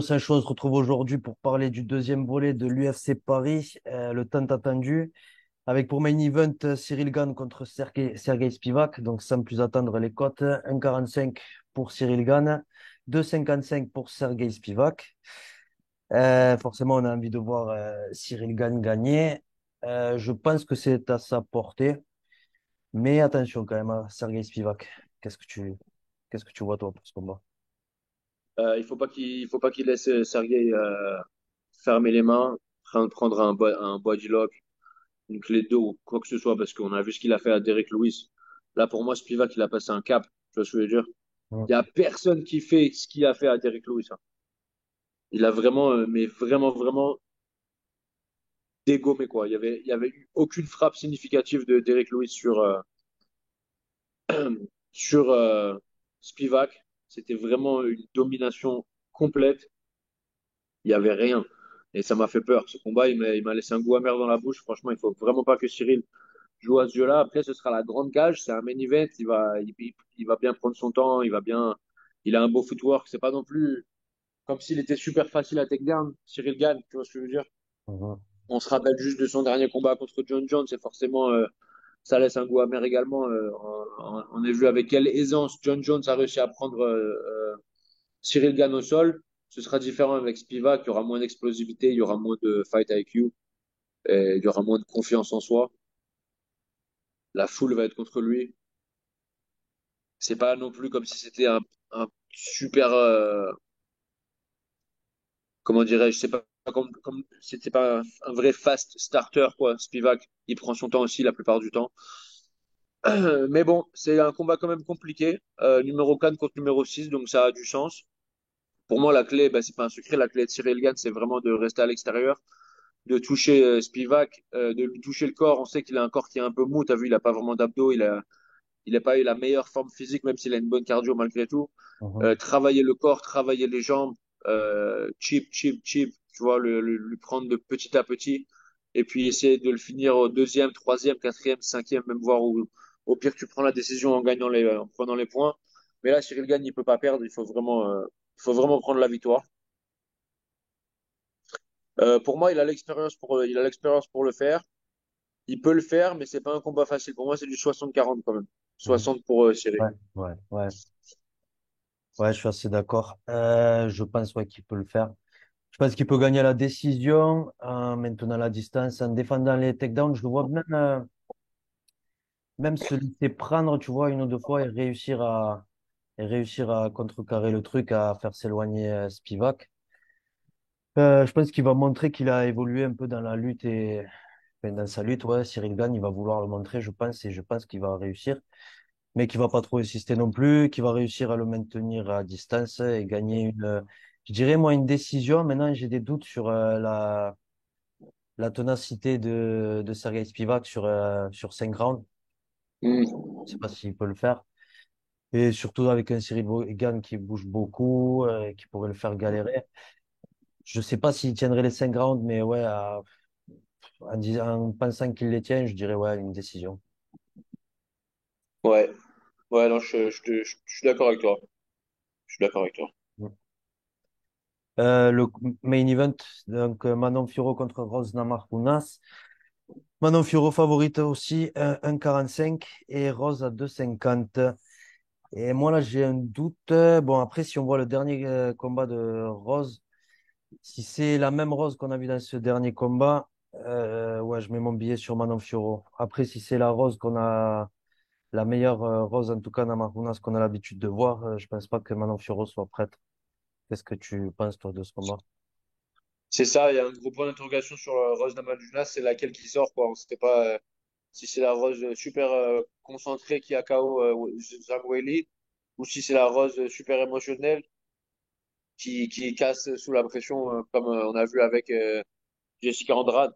Sancho, on se retrouve aujourd'hui pour parler du deuxième volet de l'UFC Paris, le tant attendu, avec pour main event Cyril Gane contre Sergey Spivak. Donc sans plus attendre les cotes, 1,45 pour Cyril Gane, 2,55 pour Sergey Spivak. Forcément, on a envie de voir Cyril Gane gagner. Je pense que c'est à sa portée, mais attention quand même à Sergey Spivak. Qu'est-ce que tu vois toi pour ce combat? Il faut pas qu'il laisse Sergei fermer les mains, prendre un body lock, une clé de dos ou quoi que ce soit, parce qu'on a vu ce qu'il a fait à Derek Lewis. Là, pour moi, Spivak, il a passé un cap. Tu vois ce que je veux dire? Mm. Il y a personne qui fait ce qu'il a fait à Derek Lewis, hein. Il a vraiment, mais vraiment, vraiment dégommé, quoi. Il y avait eu aucune frappe significative de Derek Lewis sur Spivak. C'était vraiment une domination complète. Il y avait rien. Et ça m'a fait peur. Ce combat, il m'a laissé un goût amer dans la bouche. Franchement, il faut vraiment pas que Cyril joue à ce jeu-là. Après, ce sera la grande cage. C'est un main event. Il va bien prendre son temps. Il a un beau footwork. C'est pas non plus comme s'il était super facile à take down. Cyril gagne. Tu vois ce que je veux dire? Mhm. On se rappelle juste de son dernier combat contre John Jones. Et forcément, ça laisse un goût amer également. On a vu avec quelle aisance John Jones a réussi à prendre Cyril gagne au sol. Ce sera différent avec Spivak. Il y aura moins d'explosivité. Il y aura moins de fight IQ. Et il y aura moins de confiance en soi. La foule va être contre lui. C'est pas non plus comme si c'était un super, comment dirais-je, c'est pas comme c'était pas un vrai fast starter, quoi. Spivak, il prend son temps aussi la plupart du temps. Mais bon, c'est un combat quand même compliqué. Numéro 4 contre numéro 6, donc ça a du sens. Pour moi, la clé, bah, c'est pas un secret. La clé de Cyril Gane, c'est vraiment de rester à l'extérieur, de toucher Spivak, de lui toucher le corps. On sait qu'il a un corps qui est un peu mou. T'as vu, il a pas vraiment d'abdos. Il n'a pas eu la meilleure forme physique, même s'il a une bonne cardio malgré tout. Mhm. Travailler le corps, travailler les jambes, chip, tu vois, lui prendre de petit à petit, et puis essayer de le finir au deuxième, troisième, quatrième, cinquième, même voir où, au pire, tu prends la décision en prenant les points. Mais là, Cyril Gagne, il peut pas perdre, il faut vraiment prendre la victoire. Pour moi, il a l'expérience pour le faire. Il peut le faire, mais c'est pas un combat facile. Pour moi, c'est du 60-40 quand même. Mhm. 60 pour Cyril. Ouais, ouais, ouais. Ouais, je suis assez d'accord. Je pense ouais, qu'il peut le faire. Je pense qu'il peut gagner la décision en maintenant la distance, en défendant les takedowns. Je le vois même se laisser prendre, tu vois, une ou deux fois et réussir à contrecarrer le truc, à faire s'éloigner Spivak. Je pense qu'il va montrer qu'il a évolué un peu dans la lutte et enfin, dans sa lutte, ouais, Cyril Gane, il va vouloir le montrer, je pense, et je pense qu'il va réussir. Mais qui va pas trop insister non plus, qui va réussir à le maintenir à distance et gagner je dirais moi une décision. Maintenant, j'ai des doutes sur la ténacité de Sergei Spivak sur 5 rounds. Je sais pas s'il peut le faire. Et surtout avec un Cyril Gane qui bouge beaucoup, qui pourrait le faire galérer. Je sais pas s'il tiendrait les 5 rounds, mais ouais, en pensant qu'il les tient, je dirais ouais, une décision. Ouais, ouais, non, je suis d'accord avec toi. Je suis d'accord avec toi. Le main event, donc Manon Fiorot contre Rose Namajunas. Manon Fiorot favorite aussi, 1,45 et Rose à 2,50. Et moi là, j'ai un doute. Bon, après, si on voit le dernier combat de Rose, si c'est la même Rose qu'on a vu dans ce dernier combat, ouais, je mets mon billet sur Manon Fiorot. Après, si c'est la Rose qu'on a, la meilleure Rose, en tout cas, Namajunas, qu'on a l'habitude de voir, je pense pas que Manon Fiorot soit prête. Qu'est-ce que tu penses, toi, de ce combat? C'est ça, il y a un gros point d'interrogation sur Rose Namajunas, c'est laquelle qui sort, quoi. On ne sait pas si c'est la Rose super concentrée qui a KO Zhang Weili ou si c'est la Rose super émotionnelle qui casse sous la pression, comme on a vu avec Jessica Andrade.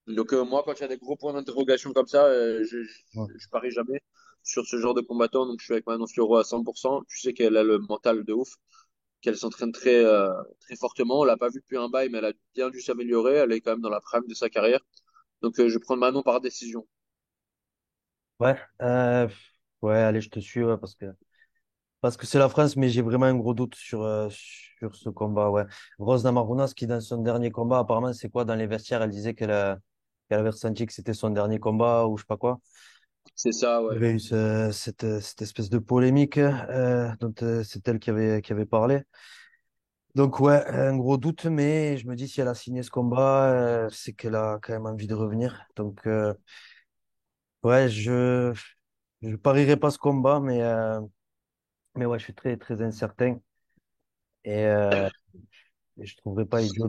Donc moi, quand il y a des gros points d'interrogation comme ça, je parie jamais sur ce genre de combattant. Donc je suis avec Manon Fiorot à 100%. Tu sais qu'elle a le mental de ouf, qu'elle s'entraîne très fortement. On l'a pas vu depuis un bail, mais elle a bien dû s'améliorer. Elle est quand même dans la prime de sa carrière. Donc je vais prendre Manon par décision. Ouais, ouais, allez, je te suis, ouais, parce que Parce que c'est la France, mais j'ai vraiment un gros doute sur ce combat, ouais. Rose Namajunas, qui dans son dernier combat, apparemment, c'est quoi, dans les vestiaires, elle disait qu'elle avait ressenti que c'était son dernier combat ou je sais pas quoi. C'est ça, Il y ouais. avait eu cette espèce de polémique dont c'est elle qui avait parlé. Donc ouais, un gros doute, mais je me dis si elle a signé ce combat, c'est qu'elle a quand même envie de revenir. Donc ouais, je parierai pas ce combat, mais ouais, je suis très très incertain et je trouverais pas idiot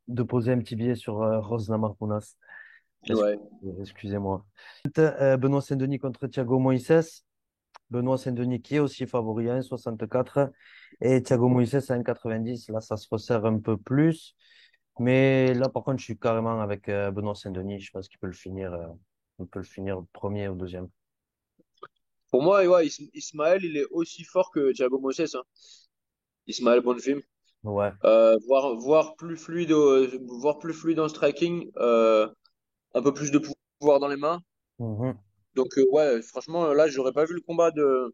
de poser un petit billet sur Rose Namajunas. Ouais. Excusez-moi. Benoît Saint-Denis contre Thiago Moïse. Benoît Saint-Denis qui est aussi favori à 1,64 et Thiago Moïse à 1,90. Là, ça se resserre un peu plus. Mais là, par contre, je suis carrément avec Benoît Saint-Denis. Je pense il peut le finir premier ou deuxième. Pour moi, ouais, Ismaël, il est aussi fort que Thiago Moïse, hein. Ismaël Bonfim. Ouais. Voir plus fluide en striking, un peu plus de pouvoir dans les mains. Mhm. Donc ouais, franchement, là, j'aurais pas vu le combat de,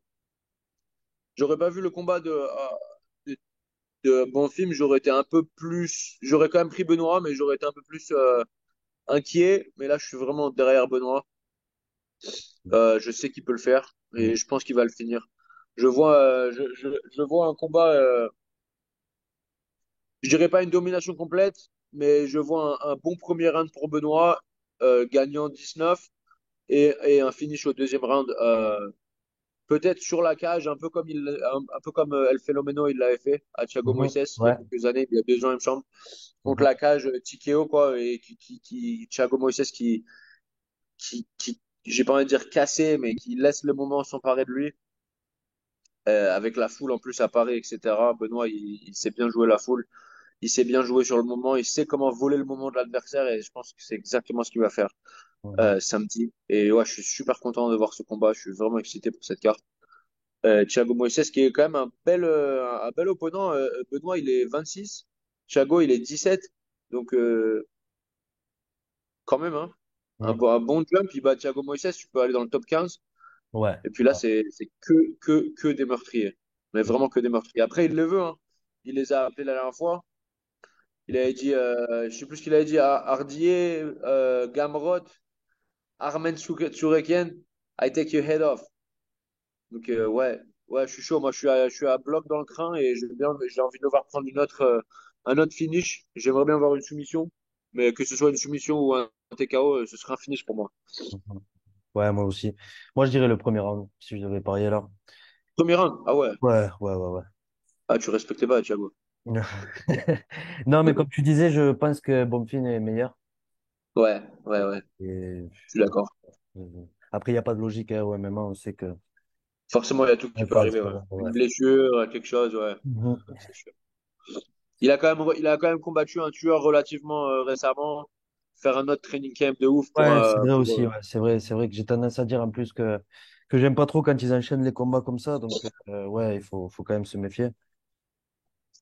de Bonfim, j'aurais quand même pris Benoît, mais j'aurais été un peu plus inquiet. Mais là, je suis vraiment derrière Benoît. Je sais qu'il peut le faire Mhm. et je pense qu'il va le finir. Je vois un combat. Je dirais pas une domination complète, mais je vois un bon premier round pour Benoît, gagnant 19 et un finish au deuxième round, peut-être sur la cage, un peu comme El Fenomeno il l'avait fait à Thiago Mhm. Moises il y a Ouais. quelques années, il y a 2 ans il me semble, contre Mhm. la cage TKO quoi, et Thiago Moises j'ai pas envie de dire cassé, mais qui laisse le moment s'emparer de lui. Avec la foule en plus à Paris, etc. Benoît, il sait bien jouer la foule. Il sait bien jouer sur le moment, il sait comment voler le moment de l'adversaire et je pense que c'est exactement ce qu'il va faire Mhm. samedi. Et ouais, je suis super content de voir ce combat, je suis vraiment excité pour cette carte. Thiago Moises qui est quand même un bel opponent. Benoît, il est 26, Thiago, il est 17. Donc quand même, hein, Mhm. un bon jump, il bat Thiago Moises, tu peux aller dans le top 15. Ouais. Et puis là, c'est que des meurtriers. Mais vraiment que des meurtriers. Après, il le veut, hein. Il les a appelés la dernière fois. Il avait dit, je sais plus ce qu'il avait dit, à Hardier, Gamrot, Armen Tsoureki, I take your head off. Donc, ouais, je suis chaud. Moi, je suis à bloc dans le train et j'ai envie de le voir prendre un autre finish. J'aimerais bien voir une soumission, mais que ce soit une soumission ou un TKO, ce serait un finish pour moi. Mhm. Ouais, moi aussi. Moi, je dirais le premier round, si je devais parier là. Premier round, ah ouais. Ouais, ouais, ouais, Ah, tu respectais pas, Thiago. ouais. Non, mais comme tu disais, je pense que Bonfim est meilleur. Ouais, ouais, ouais, Et je suis d'accord. après, il n'y a pas de logique hein, au MMA, on sait que Forcément, il y a tout qui peut arriver, ouais. ouais. Une blessure, quelque chose, ouais. Mhm. C'est sûr. Il a quand même combattu un tueur relativement récemment. Faire un autre training camp de ouf Ouais, c'est vrai aussi, ouais. C'est vrai que j'ai tendance à dire en plus que j'aime pas trop quand ils enchaînent les combats comme ça, donc ouais, faut quand même se méfier.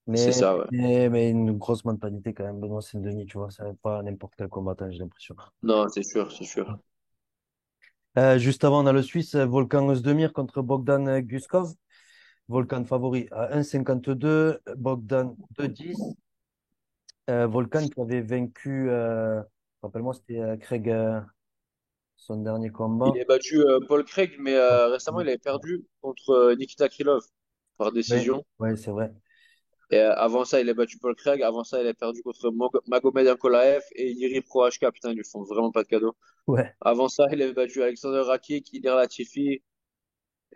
c'est Mais, ça, ouais. mais une grosse mentalité quand même, Benoît Saint-Denis, tu vois, ça n'est pas n'importe quel combattant, j'ai l'impression. Non, c'est sûr, c'est sûr. Juste avant, on a le Suisse, Volkan Oezdemir contre Bogdan Guskov. Volkan favori à 1,52, Bogdan 2,10. Volkan qui avait vaincu, rappelle-moi, c'était Craig, son dernier Il combat. a battu Paul Craig, mais Ouais, récemment, il avait perdu contre Nikita Krylov par ouais, décision. ouais, c'est vrai. Et avant ça, il a battu Paul Craig. Avant ça, il a perdu contre Magomed Ankolaev et Yuri Prohashka. Putain, ils lui font vraiment pas de cadeau. Ouais. Avant ça, il avait battu Alexander Rakic, Ilir Latifi.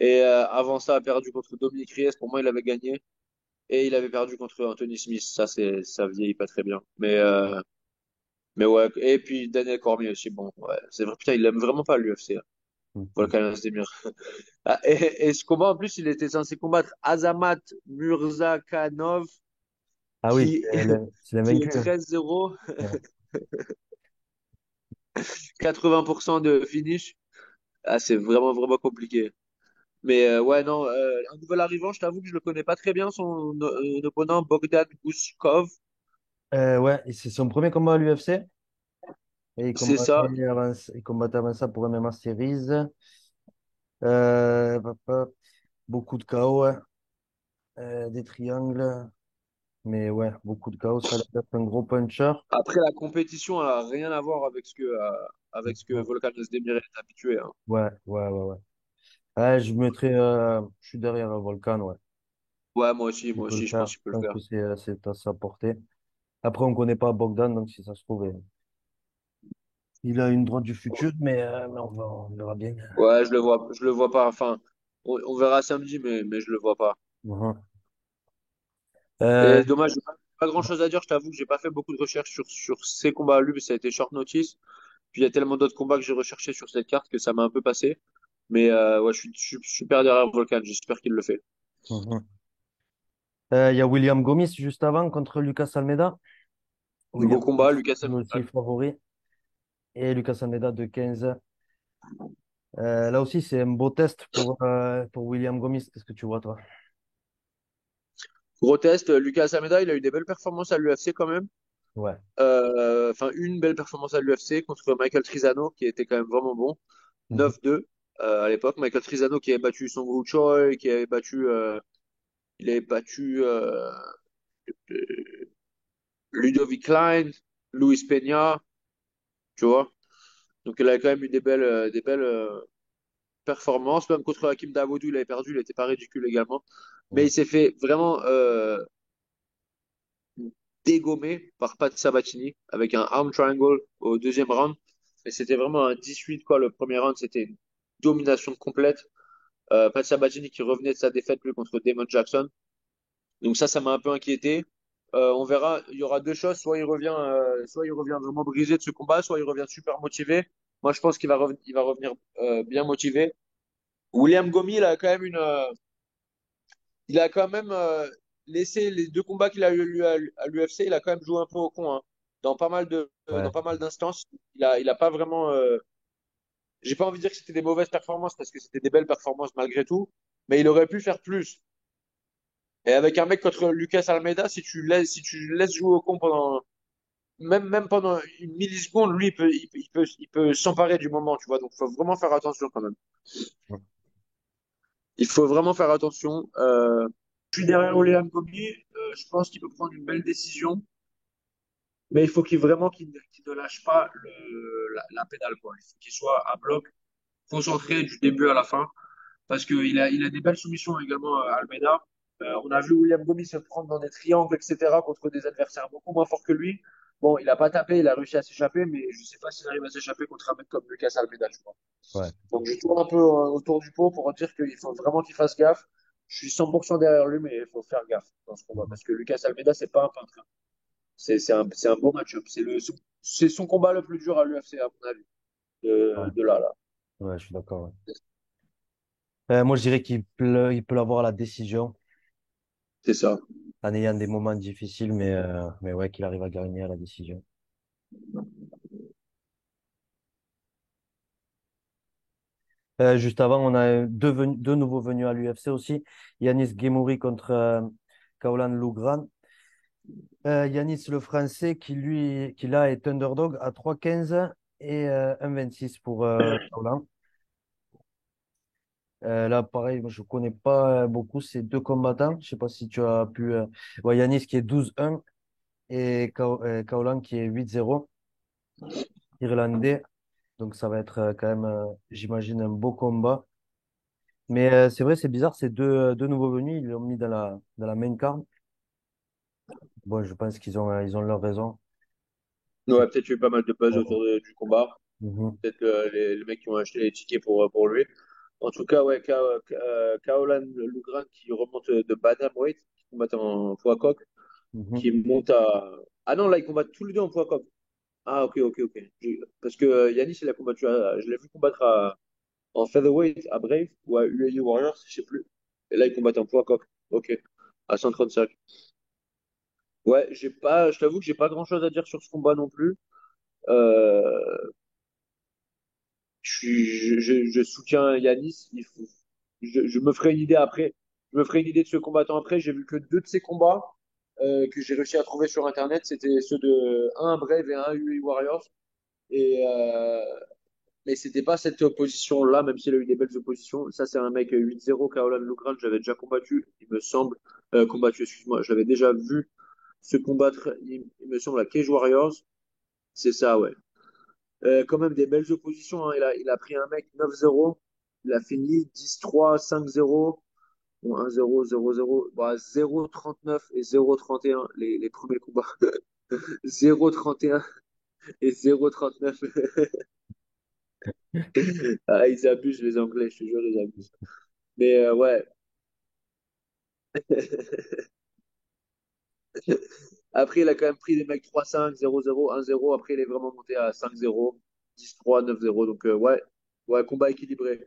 Et avant ça, a perdu contre Dominic Reyes. Pour moi, il avait gagné. Et il avait perdu contre Anthony Smith. Ça vieillit pas très bien. Mais ouais. Et puis Daniel Cormier aussi. Bon, ouais. C'est vrai, putain, il aime vraiment pas l'UFC. Mhm. Volkan Ozdemir. Ah, et ce combat, en plus, il était censé combattre Azamat Murzakanov, Ah oui, qui, c'est qui est l'invaincu. Hein. 13-0, Ouais. 80% de finish. Ah, c'est vraiment, vraiment compliqué. Mais ouais, non, un nouvel arrivant, je t'avoue que je le connais pas très bien, son opponent Bogdan Guskov. Ouais, et c'est son premier combat à l'UFC. Et C'est ça. il combattait avant ça pour MMA Series. Hop, hop. Beaucoup de KO. Ouais. des triangles. Mais ouais, beaucoup de chaos. Ça a l'air d'être un gros puncher. Après, la compétition a rien à voir avec ce que Mhm. Volkan Ozdemir est habitué, hein. Ouais, ouais, ouais, ouais. Ouais, je suis derrière Volcan, ouais. Ouais, Il moi peut le aussi, je faire. pense qu'il peut Je le pense faire. que c'est à sa portée. Après, on connaît pas Bogdan, donc si ça se trouve, il a une droite du futur, mais on verra bien. Ouais, je le vois pas. Enfin, on verra samedi, mais je le vois pas. Mhm. Euh, Et dommage, j'ai pas grand-chose à dire. Je t'avoue que j'ai pas fait beaucoup de recherches sur ces combats à lui, parce que ça a été short notice. Puis il y a tellement d'autres combats que j'ai recherché sur cette carte que ça m'a un peu passé. Mais ouais, je suis super derrière Volkan. J'espère qu'il le fait. mhm. Il y a William Gomis juste avant contre Lucas Almeida. William Beau combat, Gomis, Lucas. lui aussi favori. Et Lucas Almeida de 15. Là aussi, c'est un beau test pour William Gomis. Qu'est-ce que tu vois, toi? Gros test. Lucas Almeida, il a eu des belles performances à l'UFC quand même. Ouais. Enfin, une belle performance à l'UFC contre Michael Trizano, qui était quand même vraiment bon. Mhm. 9-2 à l'époque. Michael Trizano qui avait battu Song Woo Choi, qui avait battu, il avait battu Ludovic Klein, Luis Peña, tu vois. Donc il a quand même eu des belles performances. Même contre Hakim Dawoudou, il avait perdu, il n'était pas ridicule également. Mais Mhm. il s'est fait vraiment dégommé par Pat Sabatini avec un arm triangle au deuxième round. Et c'était vraiment un 18, quoi. Le premier round, c'était une domination complète. Pat Sabatini qui revenait de sa défaite lui contre Damon Jackson. Donc ça m'a un peu inquiété. On verra, il y aura deux choses. Soit il revient vraiment brisé de ce combat, soit il revient super motivé. Moi, je pense il va revenir bien motivé. William Gomi, il a quand même laissé les deux combats qu'il a eu à l'UFC, il a quand même joué un peu au con, hein. Ouais. Dans pas mal d'instances, il a pas vraiment. J'ai pas envie de dire que c'était des mauvaises performances parce que c'était des belles performances malgré tout, mais il aurait pu faire plus. Et avec un mec contre Lucas Almeida, si tu le laisses jouer au con pendant, même pendant une milliseconde, lui, il peut s'emparer du moment, tu vois. Donc, il faut vraiment faire attention quand même. Il faut vraiment faire attention. Je suis derrière William Gomi. Je pense qu'il peut prendre une belle décision. Mais il faut qu'il ne lâche pas la pédale, quoi. Il faut qu'il soit à bloc, concentré du début à la fin. Parce il a des belles soumissions également à Almeida. On a vu William Gomis se prendre dans des triangles, etc., contre des adversaires beaucoup moins forts que lui. Bon, il n'a pas tapé, il a réussi à s'échapper, mais je ne sais pas s'il arrive à s'échapper contre un mec comme Lucas Almeida, tu vois. Ouais. Donc je tourne un peu autour du pot pour dire qu'il faut vraiment qu'il fasse gaffe. Je suis 100% derrière lui, mais il faut faire gaffe dans ce combat. Mhm. Parce que Lucas Almeida, c'est pas un peintre, hein. C'est un beau match-up. C'est son combat le plus dur à l'UFC, à mon avis, Ouais. de là, là. Ouais, je suis d'accord. Ouais. Moi, je dirais il peut l'avoir à la décision C'est ça. en ayant des moments difficiles, mais ouais, qu'il arrive à gagner à la décision. Juste avant, on a deux nouveaux venus à l'UFC aussi. Yanis Guémouri contre Kaolan Lougran. Yanis, le Français, qui là est underdog à 3,15 et 1,26 pour Kaolan. Là, pareil, moi, je connais pas beaucoup ces deux combattants. Je sais pas si tu as pu. Ouais, Yanis qui est 12-1 et Kaolan qui est 8-0, irlandais. Donc ça va être quand même, j'imagine, un beau combat. Mais c'est vrai, c'est bizarre, ces deux nouveaux venus, ils l'ont mis dans la main card. Bon, je pense ils ont leur raison. C'est... Ouais, peut-être eu pas mal de buzz Ouais. autour du combat. Mhm, Peut-être les mecs qui ont acheté les tickets pour lui. En tout cas, ouais, Kaolan Lugran qui remonte de Bantamweight, qui combat en poids coq, mhm, qui monte à. Ah non, là, ils combattent tous les deux en poids coq. Ah, ok, ok, ok. Parce que Yanis, il a combattu je l'ai vu combattre en featherweight à Brave ou à UAE Warriors, je sais plus. Et là, il combat en poids coq. Ok. À 135. Ouais, je t'avoue que j'ai pas grand-chose à dire sur ce combat non plus. Euh, je soutiens Yanis. Je me ferai une idée après. Je me ferai une idée de ce combattant après. J'ai vu que deux de ses combats que j'ai réussi à trouver sur Internet. C'était ceux de un Brave et un UE Warriors. Et mais c'était pas cette opposition-là, même s'il a eu des belles oppositions. Ça, c'est un mec 8-0, Caroline Lougrand, j'avais déjà combattu, il me semble. Combattu, excuse-moi, je l'avais déjà vu se combattre, il me semble, à Cage Warriors. C'est ça, ouais. Quand même des belles oppositions, hein. Il a pris un mec 9-0, il a fini 10-3, 5-0. Bon, 1-0, 0-0, bah, 0-39 et 0-31 les premiers combats. 0-31 et 0-39. Ah, ils abusent, les Anglais, je te jure, ils abusent. Mais ouais. Après, il a quand même pris des mecs 3-5, 0-0, 1-0. Après, il est vraiment monté à 5-0, 10-3, 9-0. Donc, ouais, ouais, combat équilibré.